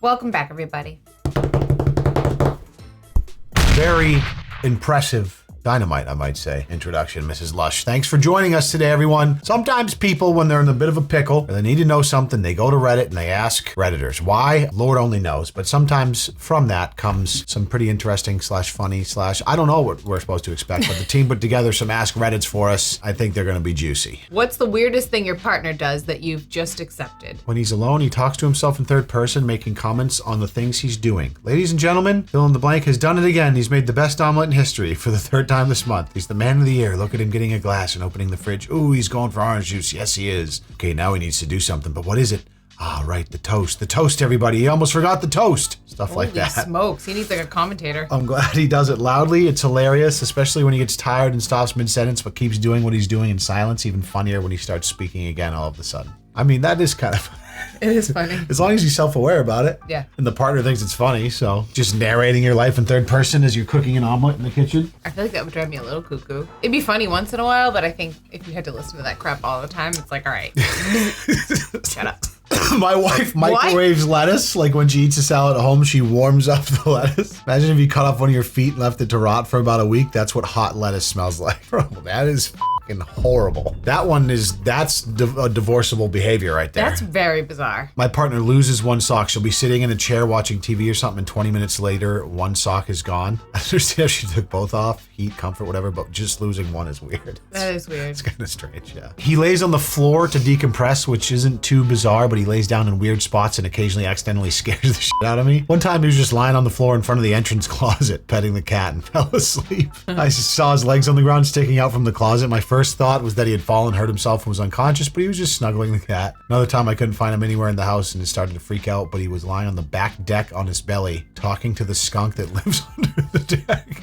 Welcome back, everybody. Very impressive dynamite, I might say, introduction, Mrs. Lush. Thanks for joining us today, everyone. Sometimes people, when they're in a bit of a pickle or they need to know something, they go to Reddit and they ask Redditors. Why? Lord only knows. But sometimes from that comes some pretty interesting /funny I don't know what we're supposed to expect, but the team put together some Ask Reddits for us. I think they're going to be juicy. What's the weirdest thing your partner does that you've just accepted? When he's alone, he talks to himself in third person, making comments on the things he's doing. Ladies and gentlemen, fill in the blank has done it again. He's made the best omelet in history for the third time this month. He's the man of the year. Look at him getting a glass and opening the fridge. Ooh, he's going for orange juice. Yes, he is. Okay, now he needs to do something. But what is it? Ah, right, the toast. The toast, everybody. He almost forgot the toast. Stuff like that. Holy smokes. He needs like a commentator. I'm glad he does it loudly. It's hilarious, especially when he gets tired and stops mid-sentence but keeps doing what he's doing in silence. Even funnier when he starts speaking again all of a sudden. I mean, that is kind of... It is funny. As long as you're self-aware about it. Yeah. And the partner thinks it's funny, so just narrating your life in third person as you're cooking an omelet in the kitchen. I feel like that would drive me a little cuckoo. It'd be funny once in a while, but I think if you had to listen to that crap all the time, it's like, all right, shut up. My wife microwaves lettuce. Like when she eats a salad at home, she warms up the lettuce. Imagine if you cut off one of your feet and left it to rot for about a week. That's what hot lettuce smells like. Bro, that is fucking horrible. That's a divorceable behavior right there. That's very bizarre. My partner loses one sock. She'll be sitting in a chair watching TV or something, and 20 minutes later, one sock is gone. I understand if she took both off, heat, comfort, whatever, but just losing one is weird. That is weird. It's kind of strange, yeah. He lays on the floor to decompress, which isn't too bizarre, but he lays down in weird spots and occasionally accidentally scares the shit out of me. One time he was just lying on the floor in front of the entrance closet, petting the cat, and fell asleep. I saw his legs on the ground sticking out from the closet. My first thought was that he had fallen, hurt himself, and was unconscious, but he was just snuggling the cat. Another time I couldn't find him anywhere in the house and it started to freak out, but he was lying on the back deck on his belly, talking to the skunk that lives under the deck.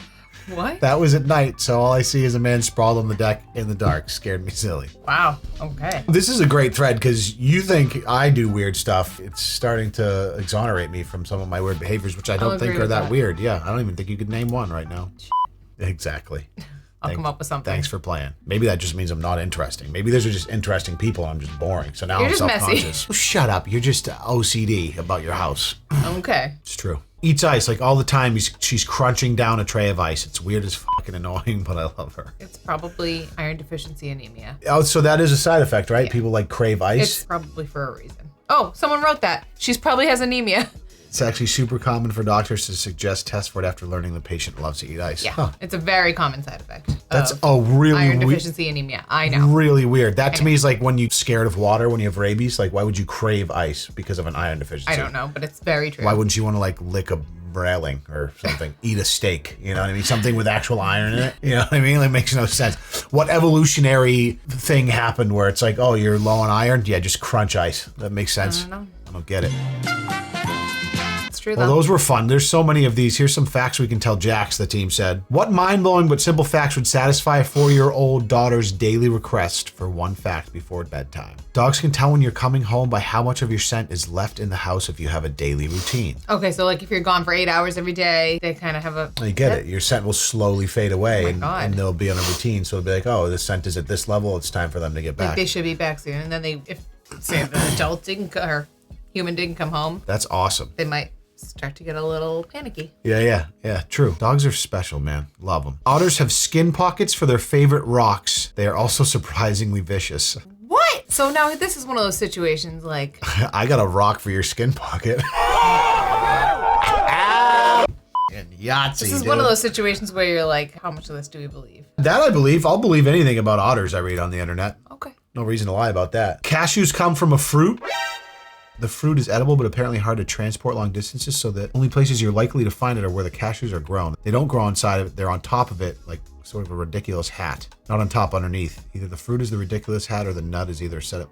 What? That was at night, so all I see is a man sprawled on the deck in the dark. Scared me silly. Wow. Okay. This is a great thread because you think I do weird stuff. It's starting to exonerate me from some of my weird behaviors, which I don't think are that weird. Yeah, I don't even think you could name one right now. Exactly. I'll come up with something. Thanks for playing. Maybe that just means I'm not interesting. Maybe those are just interesting people. I'm just boring. So now I'm self-conscious. Shut up. You're just OCD about your house. Okay. It's true. Eats ice like all the time. She's crunching down a tray of ice. It's weird as fucking annoying, but I love her. It's probably iron deficiency anemia. Oh, so that is a side effect, right? Yeah. People like crave ice. It's probably for a reason. Oh, someone wrote that. She's probably has anemia. It's actually super common for doctors to suggest tests for it after learning the patient loves to eat ice. Yeah, Huh. It's a very common side effect. That's really iron deficiency anemia. I know. Really weird. That to me is like when you're scared of water when you have rabies. Like, why would you crave ice because of an iron deficiency? I don't know, but it's very true. Why wouldn't you want to like lick a railing or something? Eat a steak, you know what I mean? Something with actual iron in it. You know what I mean? It makes no sense. What evolutionary thing happened where it's like, oh, you're low on iron? Yeah, just crunch ice. That makes sense. I don't know. I don't get it. Well, those were fun. There's so many of these. Here's some facts we can tell Jax, the team said. What mind-blowing but simple facts would satisfy a 4-year-old daughter's daily request for one fact before bedtime? Dogs can tell when you're coming home by how much of your scent is left in the house if you have a daily routine. Okay, so like if you're gone for 8 hours every day, they kind of have a... You get it. Your scent will slowly fade away and they'll be on a routine. So it'll be like, oh, the scent is at this level. It's time for them to get back. Like they should be back soon. And then if say the adult didn't or human didn't come home. That's awesome. They might start to get a little panicky. Yeah, true. Dogs are special, man. Love them. Otters have skin pockets for their favorite rocks. They are also surprisingly vicious. What? So now this is one of those situations like... I got a rock for your skin pocket. And Yahtzee, This is one of those situations where you're like, how much of this do we believe? That I believe. I'll believe anything about otters I read on the internet. Okay. No reason to lie about that. Cashews come from a fruit. The fruit is edible, but apparently hard to transport long distances, so the only places you're likely to find it are where the cashews are grown. They don't grow inside of it, they're on top of it, like sort of a ridiculous hat. Not on top, underneath. Either the fruit is the ridiculous hat or the nut is either set up.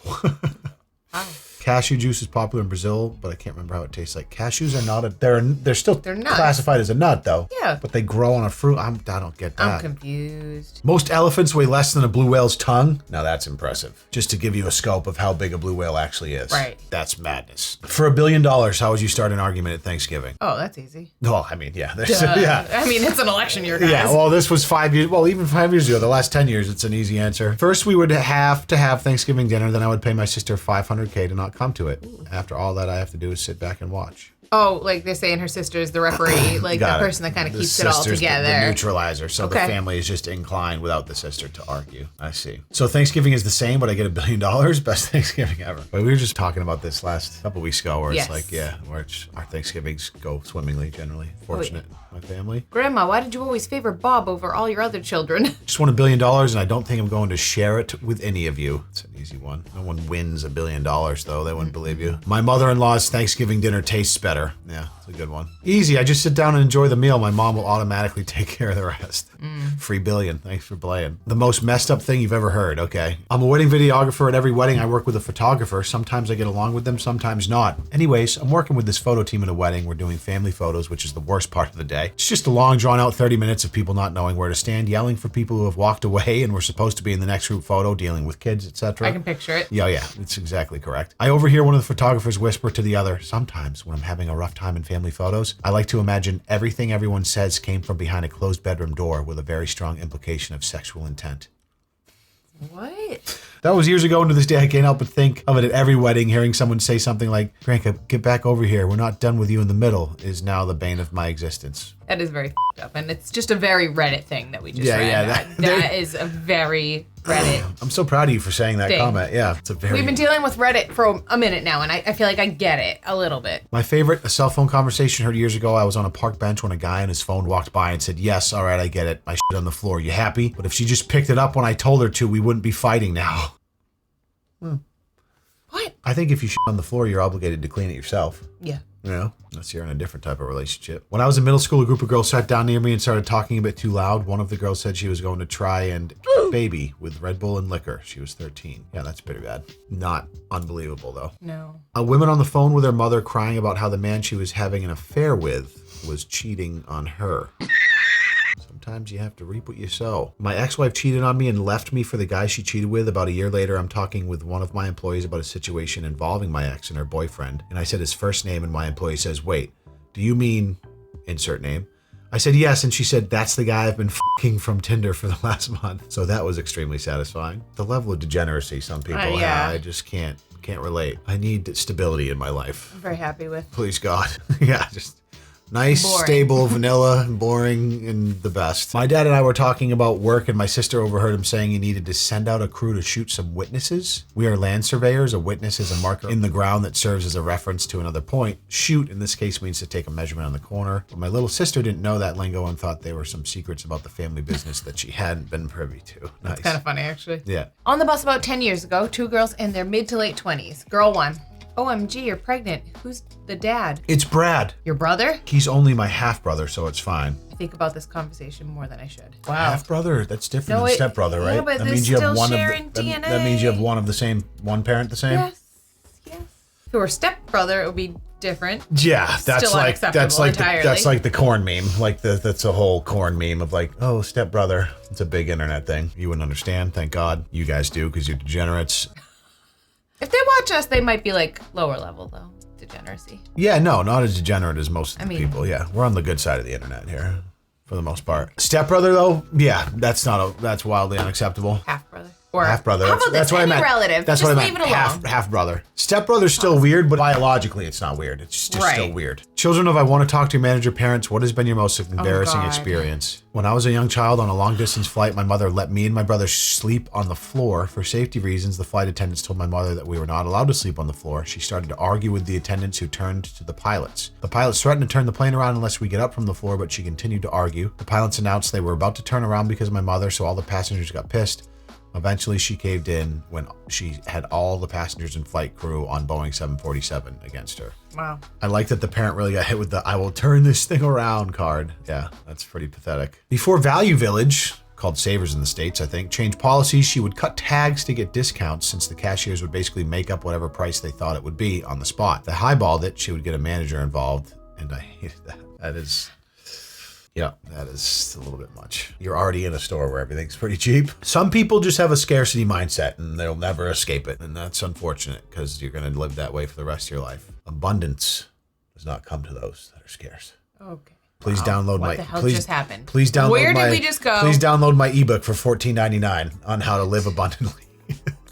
Wow. Cashew juice is popular in Brazil, but I can't remember how it tastes like. Cashews are not they're still classified as a nut though. Yeah. But they grow on a fruit. I don't get that. I'm confused. Most elephants weigh less than a blue whale's tongue. Now that's impressive. Just to give you a scope of how big a blue whale actually is. Right. That's madness. For $1 billion, how would you start an argument at Thanksgiving? Oh, that's easy. Well, I mean, yeah. Yeah. I mean, it's an election year, guys. Yeah, well, this was 5 years. Well, even 5 years ago, the last 10 years, it's an easy answer. First, we would have to have Thanksgiving dinner. Then I would pay my sister $500K to not come to it. After all that, I have to do is sit back and watch. Oh, like they're saying her sister is the referee, like the person that kind of keeps it all together. The neutralizer, so the family is just inclined without the sister to argue. I see. So Thanksgiving is the same, but I get $1 billion. Best Thanksgiving ever. But we were just talking about this last couple weeks ago, where it's like, where our Thanksgivings go swimmingly generally. Fortunate, my family. Grandma, why did you always favor Bob over all your other children? Just won $1 billion, and I don't think I'm going to share it with any of you. It's an easy one. No one wins $1 billion, though. They wouldn't believe you. My mother-in-law's Thanksgiving dinner tastes better. Yeah, it's a good one. Easy. I just sit down and enjoy the meal. My mom will automatically take care of the rest. Free billion. Thanks for playing. The most messed up thing you've ever heard. Okay. I'm a wedding videographer. At every wedding, I work with a photographer. Sometimes I get along with them, sometimes not. Anyways, I'm working with this photo team at a wedding. We're doing family photos, which is the worst part of the day. It's just a long, drawn-out 30 minutes of people not knowing where to stand, yelling for people who have walked away and were supposed to be in the next group photo, dealing with kids, etc. I can picture it. Yeah, it's exactly correct. I overhear one of the photographers whisper to the other, sometimes when I'm having a rough time in family photos, I like to imagine everything everyone says came from behind a closed bedroom door with a very strong implication of sexual intent. What? That was years ago, and to this day I can't help but think of it at every wedding. Hearing someone say something like, Granka, get back over here, we're not done with you in the middle, is now the bane of my existence. That is very f***ed up, and it's just a very Reddit thing that we just read. Yeah, that is a very Reddit. I'm so proud of you for saying that comment. Yeah, it's a very... We've been dealing with Reddit for a minute now, and I feel like I get it a little bit. My favorite, a cell phone conversation heard years ago. I was on a park bench when a guy on his phone walked by and said, yes, all right, I get it. My shit on the floor. You happy? But if she just picked it up when I told her to, we wouldn't be fighting now. What? I think if you shit on the floor, you're obligated to clean it yourself. Yeah. You know, unless you're in a different type of relationship. When I was in middle school, a group of girls sat down near me and started talking a bit too loud. One of the girls said she was going to try and baby with Red Bull and liquor. She was 13. Yeah, that's pretty bad. Not unbelievable, though. No. A woman on the phone with her mother crying about how the man she was having an affair with was cheating on her. Sometimes you have to reap what you sow. My ex-wife cheated on me and left me for the guy she cheated with. About a year later, I'm talking with one of my employees about a situation involving my ex and her boyfriend. And I said his first name, and my employee says, wait, do you mean insert name? I said, yes. And she said, that's the guy I've been f***ing from Tinder for the last month. So that was extremely satisfying. The level of degeneracy some people have, I just can't relate. I need stability in my life. I'm very happy with. Please God. Yeah, just nice, boring. Stable, vanilla, boring, and the best. My dad and I were talking about work, and my sister overheard him saying he needed to send out a crew to shoot some witnesses. We are land surveyors. A witness is a marker in the ground that serves as a reference to another point. Shoot, in this case, means to take a measurement on the corner. But my little sister didn't know that lingo and thought they were some secrets about the family business that she hadn't been privy to. Nice. That's kind of funny, actually. Yeah. On the bus about 10 years ago, two girls in their mid to late 20s. Girl 1. OMG, you're pregnant. Who's the dad? It's Brad. Your brother? He's only my half-brother, so it's fine. I think about this conversation more than I should. Wow. Half-brother? That's different than stepbrother, right? Yeah, but that they're means you have still one sharing DNA. That means you have one of the same, one parent the same? Yes. If it were stepbrother, it would be different. Yeah, that's still like entirely. That's like the corn meme. Like that's a whole corn meme of like, oh, stepbrother. It's a big internet thing. You wouldn't understand, thank God. You guys do, because you're degenerates. If they watch us, they might be like lower level though, degeneracy. Yeah, no, not as degenerate as most of the people. Yeah, we're on the good side of the internet here, for the most part. Stepbrother though, yeah, that's wildly unacceptable. Half brother. Or half brother. How about that's what I meant. Relative. That's just what I meant. Leave it alone. Half brother. Stepbrother's still weird, but biologically it's not weird. It's just still weird. Children of I want to talk to manager parents. What has been your most embarrassing experience? When I was a young child on a long distance flight, my mother let me and my brother sleep on the floor. For safety reasons, the flight attendants told my mother that we were not allowed to sleep on the floor. She started to argue with the attendants, who turned to the pilots. The pilots threatened to turn the plane around unless we get up from the floor, but she continued to argue. The pilots announced they were about to turn around because of my mother, so all the passengers got pissed. Eventually, she caved in when she had all the passengers and flight crew on Boeing 747 against her. Wow. I like that the parent really got hit with the "I will turn this thing around" card. Yeah, that's pretty pathetic. Before Value Village, called Savers in the States, I think, changed policies, she would cut tags to get discounts, since the cashiers would basically make up whatever price they thought it would be on the spot. They highballed it, she would get a manager involved, and I hated that. Yeah, that is a little bit much. You're already in a store where everything's pretty cheap. Some people just have a scarcity mindset and they'll never escape it. And that's unfortunate, because you're going to live that way for the rest of your life. Abundance does not come to those that are scarce. Okay. Please download what the hell just happened? Please download Where did we just go? Please download my ebook for $14.99 on how to live abundantly.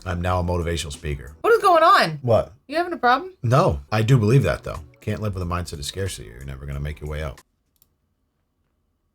I'm now a motivational speaker. What is going on? What? You having a problem? No, I do believe that though. Can't live with a mindset of scarcity. You're never going to make your way out.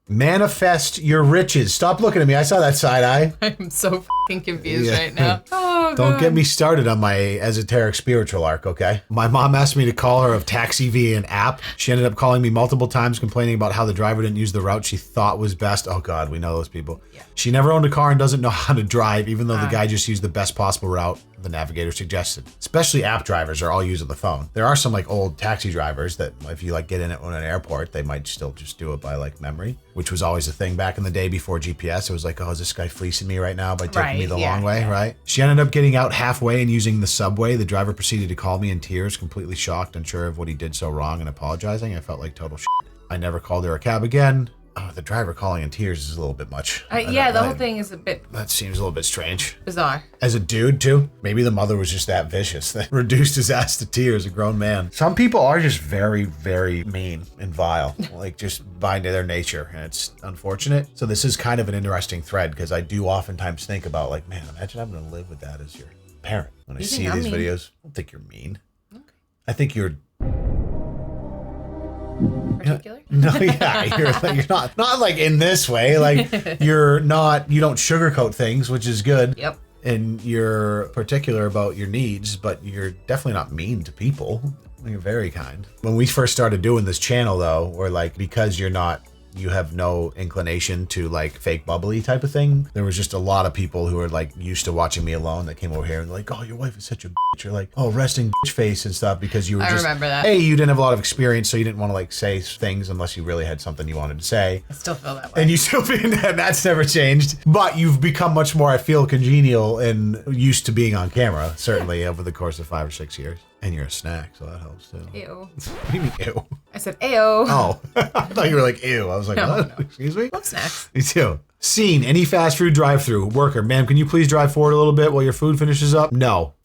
Manifest your riches. Stop looking at me. I saw that side eye. I'm so fucking confused right now. Oh, Don't get me started on my esoteric spiritual arc, okay? My mom asked me to call her of taxi via an app. She ended up calling me multiple times complaining about how the driver didn't use the route she thought was best. Oh God, we know those people. Yeah. She never owned a car and doesn't know how to drive, even though the guy just used the best possible route the navigator suggested. Especially app drivers are all using the phone. There are some like old taxi drivers that if you like get in it on an airport, they might still just do it by like memory, which was always a thing back in the day before GPS. It was like, oh, is this guy fleecing me right now by taking me the long way, right? She ended up getting out halfway and using the subway. The driver proceeded to call me in tears, completely shocked, unsure of what he did so wrong and apologizing. I felt like total shit. I never called her a cab again. Oh, the driver calling in tears is a little bit much. Yeah, the whole thing is a bit... That seems a little bit strange. Bizarre. As a dude, too. Maybe the mother was just that vicious that reduced his ass to tears, a grown man. Some people are just very, very mean and vile. Like, just by their nature. And it's unfortunate. So this is kind of an interesting thread because I do oftentimes think about, like, man, imagine having to live with that as your parent. When I see these videos, I don't think you're mean. Okay. I think you're... Particular? No, yeah, you're not like in this way. Like you don't sugarcoat things, which is good. Yep. And you're particular about your needs, but you're definitely not mean to people. You're very kind. When we first started doing this channel, though, we're like, because you have no inclination to like fake bubbly type of thing. There was just a lot of people who are like used to watching me alone that came over here and like, oh, your wife is such a bitch. You're like, oh, resting bitch face and stuff because you were I remember that. Hey, you didn't have a lot of experience, so you didn't want to like say things unless you really had something you wanted to say. I still feel that way. And you still feel that. That's never changed. But you've become much more, I feel, congenial and used to being on camera, certainly over the course of 5 or 6 years. And you're a snack, so that helps too. Ew. What do you mean, ew? I said, ayo. Oh, I thought you were like, ew. I was like, No, what? no. Excuse me? Love snacks. Me too. Scene, any fast food drive-thru. Worker, ma'am, can you please drive forward a little bit while your food finishes up? No.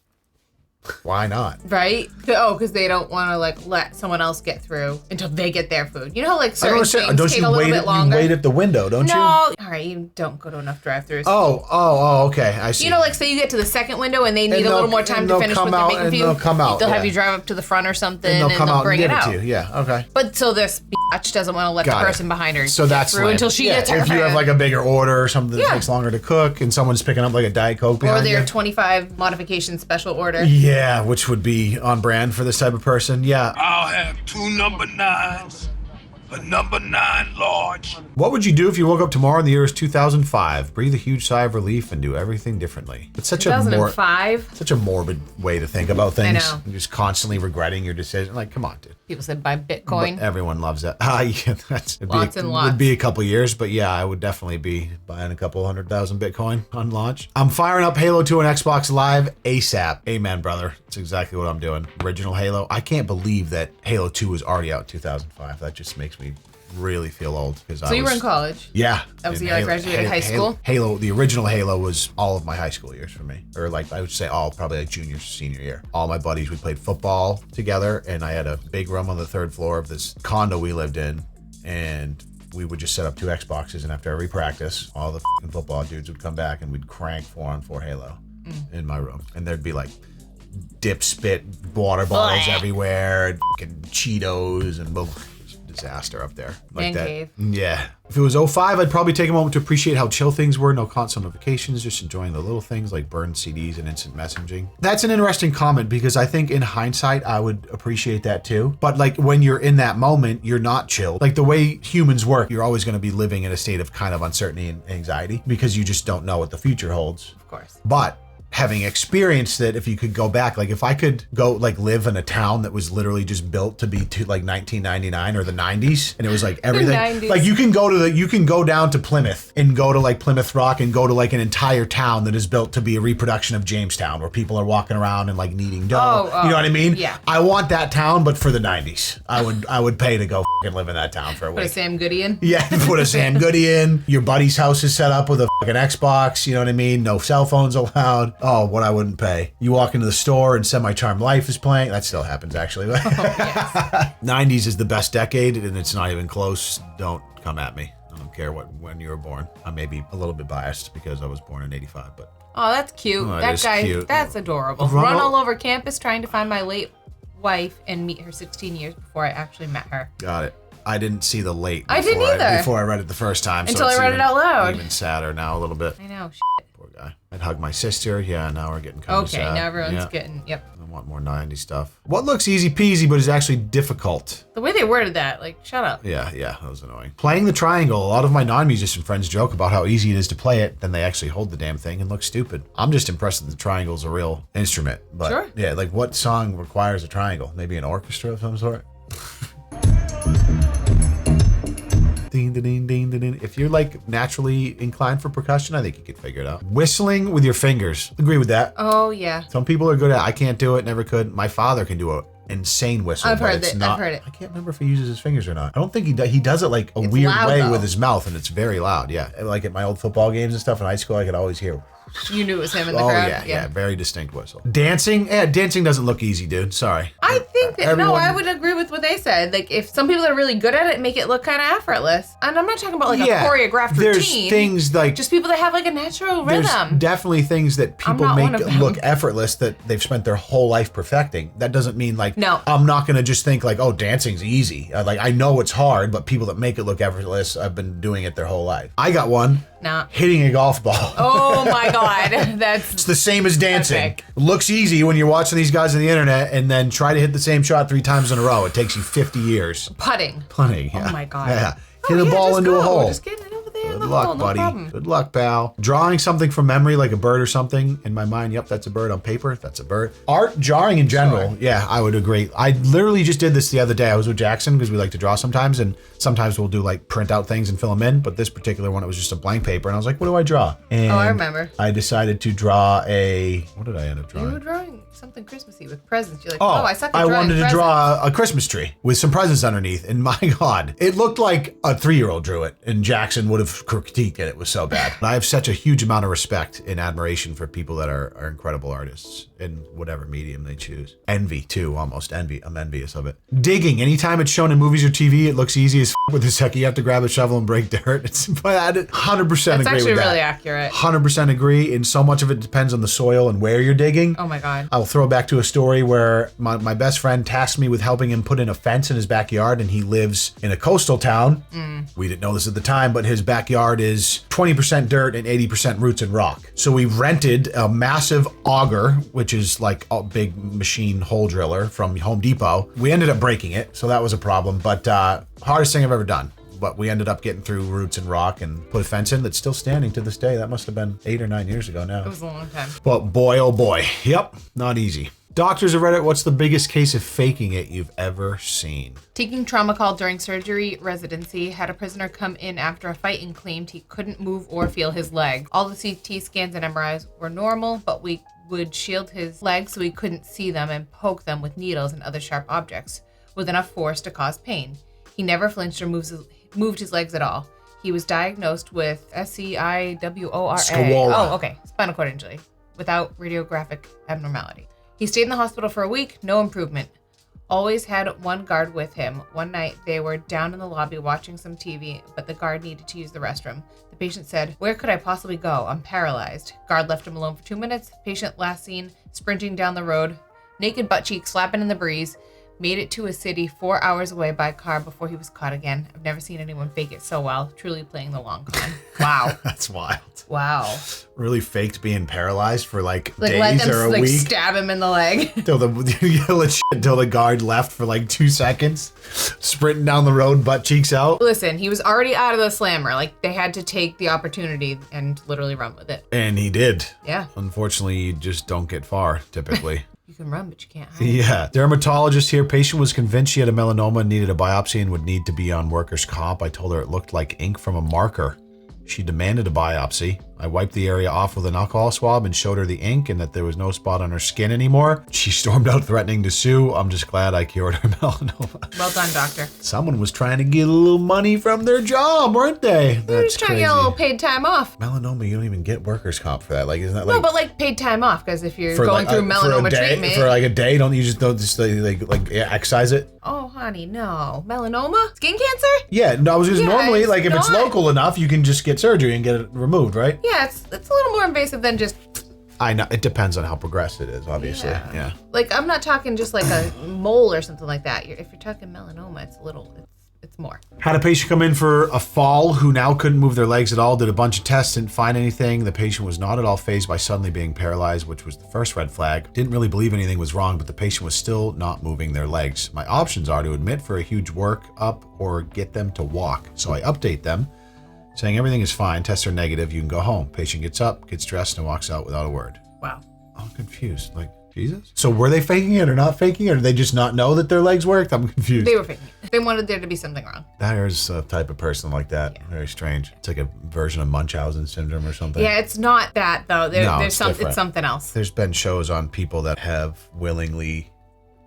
Why not? Right? Oh, because they don't want to like let someone else get through until they get their food. You know how like certain things take a little bit longer? You wait at the window, don't you? No. All right, you don't go to enough drive-thrus. Oh, okay. I see. You know, like say you get to the second window and they need a little more time to finish what they're making for you. They'll come out. They'll have you drive up to the front or something and they'll come they'll out bring and it give out. it to you. Yeah, okay. But so this bitch doesn't want to let the person behind her get through until she gets her. If you have like a bigger order or something that takes longer to cook and someone's picking up like a Diet Coke behind you. Or their 25 modification special order. Yeah, which would be on brand for this type of person. Yeah. I'll have 2 number 9s, a number 9 large. What would you do if you woke up tomorrow and the year is 2005? Breathe a huge sigh of relief and do everything differently. It's such 2005? such a morbid way to think about things. I know. You're just constantly regretting your decision. Like, come on, dude. People said buy Bitcoin. But everyone loves that. Yeah, would be a couple years, but yeah, I would definitely be buying a couple 100,000 Bitcoin on launch. I'm firing up Halo 2 on Xbox Live ASAP. Amen, brother. That's exactly what I'm doing. Original Halo. I can't believe that Halo 2 was already out in 2005. That just makes me really feel old. So you were in college? Yeah. That was the year I graduated high school? Halo, the original Halo was all of my high school years for me. Or like, I would say all, probably like junior, senior year. All my buddies, we played football together and I had a big room on the 3rd floor of this condo we lived in. And we would just set up 2 Xboxes and after every practice, all the f***ing football dudes would come back and we'd crank 4-on-4 Halo in my room. And there'd be like dip spit water bottles everywhere, and f***ing Cheetos and disaster up there. Like that. Cave. Yeah. If it was 05, I'd probably take a moment to appreciate how chill things were. No constant notifications, just enjoying the little things like burned CDs and instant messaging. That's an interesting comment because I think in hindsight, I would appreciate that too. But like when you're in that moment, you're not chill. Like the way humans work, you're always going to be living in a state of kind of uncertainty and anxiety because you just don't know what the future holds. Of course. But having experienced it, if you could go back, like if I could go like live in a town that was literally just built to be to like 1999 or the 90s, and it was like everything, like you can go down to Plymouth and go to like Plymouth Rock and go to like an entire town that is built to be a reproduction of Jamestown, where people are walking around and like kneading dough. You know what I mean? Yeah. I want that town, but for the 90s. I would pay to go fucking live in that town for a week. Put a Sam Goody in? Yeah, put a Sam Goody in. Your buddy's house is set up with a fucking Xbox, you know what I mean? No cell phones allowed. Oh, what I wouldn't pay. You walk into the store and Semi-Charmed Life is playing. That still happens, actually. Yes. 90s is the best decade, and it's not even close. Don't come at me. I don't care when you were born. I may be a little bit biased because I was born in 85, but. Oh, that's cute. Oh, that guy, cute. That's adorable. Run all over campus trying to find my late wife and meet her 16 years before I actually met her. Got it. I didn't see the late. I didn't either. Before I read it the first time. Until I read it out loud. Even sadder now a little bit. I know. Poor guy. I'd hug my sister. Yeah, now we're getting kind of sad. Okay, now everyone's getting, yep. I want more 90s stuff. What looks easy peasy but is actually difficult? The way they worded that, like, shut up. Yeah, that was annoying. Playing the triangle. A lot of my non-musician friends joke about how easy it is to play it, then they actually hold the damn thing and look stupid. I'm just impressed that the triangle's a real instrument. But sure. Yeah, like what song requires a triangle? Maybe an orchestra of some sort? Ding, ding, ding, ding, ding. If you're like naturally inclined for percussion, I think you could figure it out. Whistling with your fingers. Agree with that. Oh, yeah. Some people are good at it. I can't do it, never could. My father can do an insane whistle. I've heard it. I can't remember if he uses his fingers or not. I don't think he does. He does it like a weird loud, way though. with his mouth, and it's very loud. Yeah. Like at my old football games and stuff in high school, I could always hear. You knew it was him in the crowd? Yeah, very distinct whistle. Dancing? Yeah, dancing doesn't look easy, dude. Sorry. I think that, I would agree with what they said. Like, if some people are really good at it, make it look kind of effortless. And I'm not talking about, like, a choreographed there's routine. Things like... Just people that have, like, a natural There's rhythm. definitely things that people not make one of them. look effortless that they've spent their whole life perfecting. That doesn't mean, like, No. I'm not going to just think, like, oh, dancing's easy. Like, I know it's hard, but people that make it look effortless, I've been doing it their whole life. I got one. Nah. Hitting a golf ball. Oh, my God. It's the same as dancing. Epic. It looks easy when you're watching these guys on the internet and then try to hit the same shot 3 times in a row. It takes you 50 years. Putting. Putting, yeah. Oh, my God. Yeah. Hit a ball just into go. a hole. Just get it over there in Good the luck, hole. No buddy. problem. Good luck, pal. Drawing something from memory, like a bird or something. In my mind, yep, that's a bird. On paper, that's a bird. Art, drawing in general, Sure. yeah, I would agree. I literally just did this the other day. I was with Jackson because we like to draw sometimes, and sometimes we'll do like print out things and fill them in. But this particular one, it was just a blank paper, and I was like, what do I draw? And I remember. I decided to draw what did I end up drawing? You were drawing something Christmassy with presents. You're like, I suck at I drawing wanted to presents. draw a Christmas tree with some presents underneath, and my God, it looked like a 3-year-old drew it, and Jackson would have critiqued it. It was so bad. I have such a huge amount of respect and admiration for people that are incredible artists in whatever medium they choose. Envy, too, almost envy. I'm envious of it. Digging. Anytime it's shown in movies or TV, it looks easy as with a second. You have to grab a shovel and break dirt. But I 100% That's agree with that. actually really accurate. 100% agree, and so much of it depends on the soil and where you're digging. Oh, my God. I'll throw back to a story where my best friend tasked me with helping him put in a fence in his backyard, and he lives in a coastal town. We didn't know this at the time, but his backyard is 20% dirt and 80% roots and rock. So we rented a massive auger, which is like a big machine hole driller from Home Depot. We ended up breaking it, so that was a problem, but hardest thing I've ever done. But we ended up getting through roots and rock and put a fence in that's still standing to this day. That must have been 8 or 9 years ago now. It was a long time. But boy, oh boy. Yep, not easy. Doctors of Reddit, what's the biggest case of faking it you've ever seen? Taking trauma call during surgery residency, had a prisoner come in after a fight and claimed he couldn't move or feel his leg. All the CT scans and MRIs were normal, but we would shield his legs so he couldn't see them and poke them with needles and other sharp objects with enough force to cause pain. He never flinched or moved his legs at all. He was diagnosed with SCIWORA. Scawara. Oh, okay. Spinal cord injury without radiographic abnormality. He stayed in the hospital for a week, no improvement. Always had one guard with him. One night, they were down in the lobby watching some TV, but the guard needed to use the restroom. The patient said, "Where could I possibly go? I'm paralyzed." Guard left him alone for 2 minutes. Patient last seen sprinting down the road, naked butt cheeks slapping in the breeze. Made it to a city 4 hours away by car before he was caught again. I've never seen anyone fake it so well. Truly playing the long con. Wow. That's wild. Wow. Really faked being paralyzed for like Let days them or a week. stab him in the leg. Till the guard left for like 2 seconds, sprinting down the road, butt cheeks out. Listen, he was already out of the slammer. Like, they had to take the opportunity and literally run with it. And he did. Yeah. Unfortunately, you just don't get far, typically. You can run, but you can't hide. Yeah. Dermatologist here. Patient was convinced she had a melanoma and needed a biopsy and would need to be on workers' comp. I told her it looked like ink from a marker. She demanded a biopsy. I wiped the area off with an alcohol swab and showed her the ink and that there was no spot on her skin anymore. She stormed out threatening to sue. I'm just glad I cured her melanoma. Well done, doctor. Someone was trying to get a little money from their job, weren't they? They're just trying to get a little paid time off. Melanoma, you don't even get workers comp for that. Like, isn't that like... No, but like paid time off, because if you're going through melanoma treatment. For like a day, don't you just excise it? Oh, honey, no. Melanoma? Skin cancer? Yeah, no, I was just normally, like, if it's not. Local enough, you can just get surgery and get it removed, right? Yeah, it's a little more invasive than just... I know, it depends on how progressed it is, obviously, yeah. Like, I'm not talking just like a mole or something like that. If you're talking melanoma, it's more. Had a patient come in for a fall who now couldn't move their legs at all, did a bunch of tests, didn't find anything. The patient was not at all fazed by suddenly being paralyzed, which was the first red flag. Didn't really believe anything was wrong, but the patient was still not moving their legs. My options are to admit for a huge workup or get them to walk. So I update them, saying everything is fine, tests are negative, you can go home. Patient gets up, gets dressed, and walks out without a word. Wow. I'm confused. Like, Jesus? So were they faking it or not faking it? Or did they just not know that their legs worked? I'm confused. They were faking it. They wanted there to be something wrong. There's a type of person like that. Yeah. Very strange. It's like a version of Munchausen syndrome or something. Yeah, it's not that though. It's something else. There's been shows on people that have willingly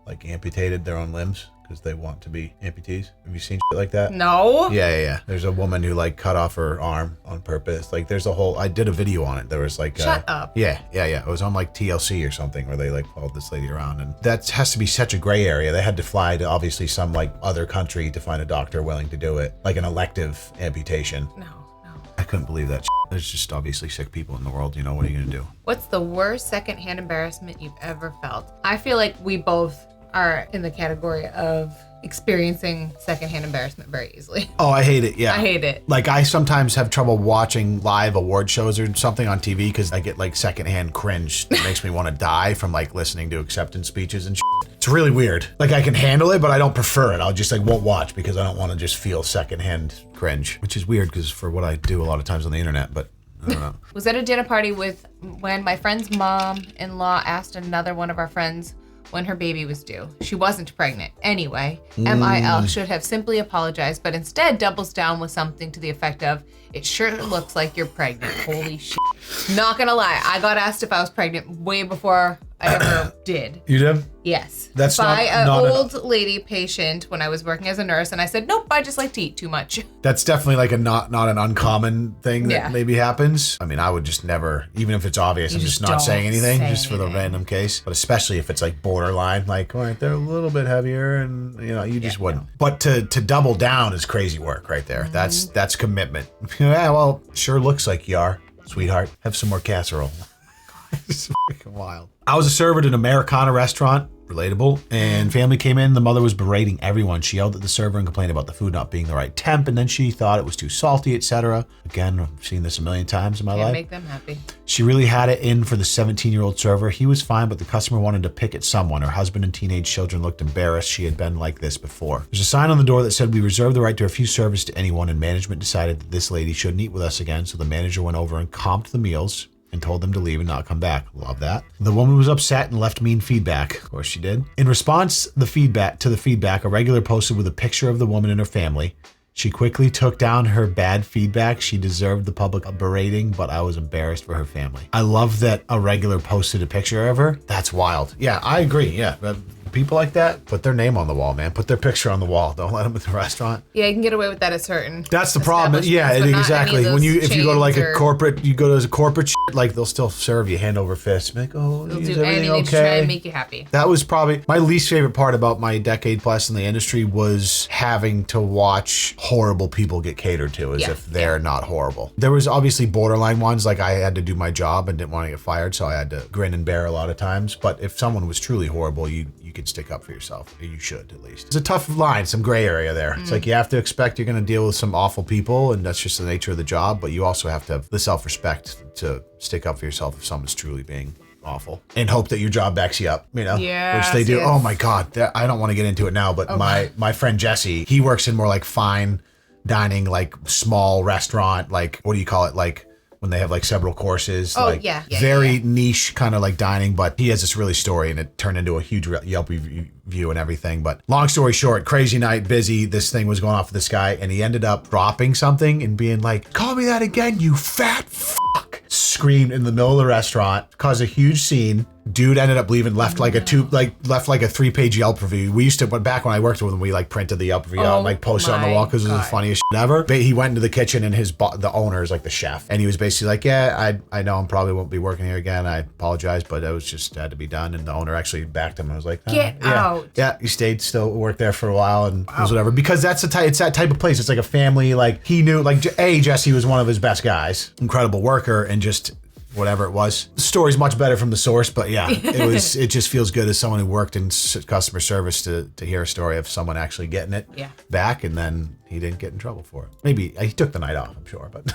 like amputated their own limbs because they want to be amputees. Have you seen shit like that? No. Yeah. There's a woman who like cut off her arm on purpose. Like there's a whole, I did a video on it. There was like, shut up. Yeah. It was on like TLC or something where they like followed this lady around, and that has to be such a gray area. They had to fly to obviously some like other country to find a doctor willing to do it. Like an elective amputation. No. I couldn't believe that shit. There's just obviously sick people in the world. You know, what are you gonna do? What's the worst secondhand embarrassment you've ever felt? I feel like we both are in the category of experiencing secondhand embarrassment very easily. Oh, I hate it. Yeah. I hate it. Like I sometimes have trouble watching live award shows or something on TV because I get like secondhand cringe that makes me want to die from like listening to acceptance speeches and shit. It's really weird. Like I can handle it, but I don't prefer it. I'll just like won't watch because I don't want to just feel secondhand cringe, which is weird because for what I do a lot of times on the internet, but I don't know. Was at a dinner party when my friend's mom-in-law asked another one of our friends when her baby was due. She wasn't pregnant. Anyway, MIL should have simply apologized, but instead doubles down with something to the effect of, it sure looks like you're pregnant. Holy shit. Not gonna lie, I got asked if I was pregnant way before I ever did. You did? Yes. That's by an not old lady patient when I was working as a nurse, and I said, nope, I just like to eat too much. That's definitely like a not an uncommon thing that maybe happens. I mean, I would just never, even if it's obvious, I'm just not saying anything just for the random case. But especially if it's like borderline, like, all right, they're a little bit heavier and you know, you just wouldn't. But to double down is crazy work right there. That's commitment. Yeah, well, sure looks like you are, sweetheart. Have some more casserole. It's freaking wild. I was a server at an Americana restaurant, relatable, and family came in. The mother was berating everyone. She yelled at the server and complained about the food not being the right temp, and then she thought it was too salty, etc. Again, I've seen this a million times in my life. Can't make them happy. She really had it in for the 17-year-old server. He was fine, but the customer wanted to pick at someone. Her husband and teenage children looked embarrassed. She had been like this before. There's a sign on the door that said, we reserve the right to refuse service to anyone, and management decided that this lady shouldn't eat with us again, so the manager went over and comped the meals and told them to leave and not come back. Love that. The woman was upset and left mean feedback. Of course she did. In response to the feedback, a regular posted with a picture of the woman and her family. She quickly took down her bad feedback. She deserved the public berating, but I was embarrassed for her family. I love that a regular posted a picture of her. That's wild. Yeah, I agree. Yeah. People like that, put their name on the wall, man. Put their picture on the wall. Don't let them at the restaurant. Yeah, you can get away with that at certain. That's the problem. Yeah, exactly. If you go to like a corporate, you go to a corporate shit, like they'll still serve you hand over fist. Like, oh, they'll is do everything anything to try and make you happy. That was probably my least favorite part about my decade plus in the industry was having to watch horrible people get catered to as if they're not horrible. There was obviously borderline ones, like I had to do my job and didn't want to get fired, so I had to grin and bear a lot of times. But if someone was truly horrible, you could stick up for yourself. You should, at least. It's a tough line, some gray area there. It's like you have to expect you're going to deal with some awful people, and that's just the nature of the job, but you also have to have the self-respect to stick up for yourself if someone's truly being awful and hope that your job backs you up, you know? Yes, which they do. yes. Oh my God. I don't want to get into it now, but my friend Jesse, he works in more like fine dining, like small restaurant, like, what do you call it? Like when they have like several courses. Oh, like, yeah. very niche kind of like dining, but he has this really story and it turned into a huge Yelp review and everything. But long story short, crazy night, busy. This thing was going off with this guy and he ended up dropping something and being like, call me that again, you fat fuck. Screamed in the middle of the restaurant, caused a huge scene. Dude ended up leaving, left like a 3-page Yelp review. We used to, but back when I worked with him, we like printed the Yelp review out and like posted it on the wall because it was the funniest shit ever. But he went into the kitchen and the owner is like the chef. And he was basically like, yeah, I know I probably won't be working here again. I apologize, but it was just had to be done. And the owner actually backed him and was like, get out. Yeah, he stayed, still worked there for a while and it was whatever. Because it's that type of place. It's like a family, like he knew, like Jesse was one of his best guys, incredible worker, and just whatever it was. The story's much better from the source, but yeah, it just feels good as someone who worked in customer service to hear a story of someone actually getting it back, and then he didn't get in trouble for it. Maybe he took the night off, I'm sure, but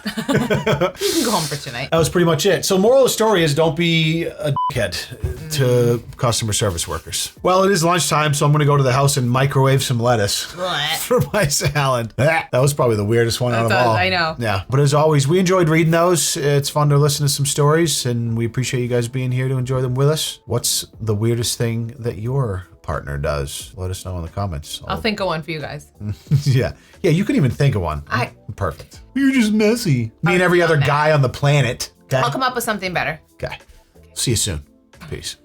you can go home for tonight. That was pretty much it. So moral of the story is don't be a dickhead to customer service workers. Well, it is lunchtime, so I'm gonna go to the house and microwave some lettuce for my salad. That was probably the weirdest one out of all. I know. Yeah, but as always, we enjoyed reading those. It's fun to listen to some stories, and we appreciate you guys being here to enjoy them with us. What's the weirdest thing that your partner does? Let us know in the comments. I'll think of one for you guys. Yeah, you can even think of one. Perfect. You're just messy. Me and every other guy on the planet. Okay? I'll come up with something better. Okay. See you soon. Peace.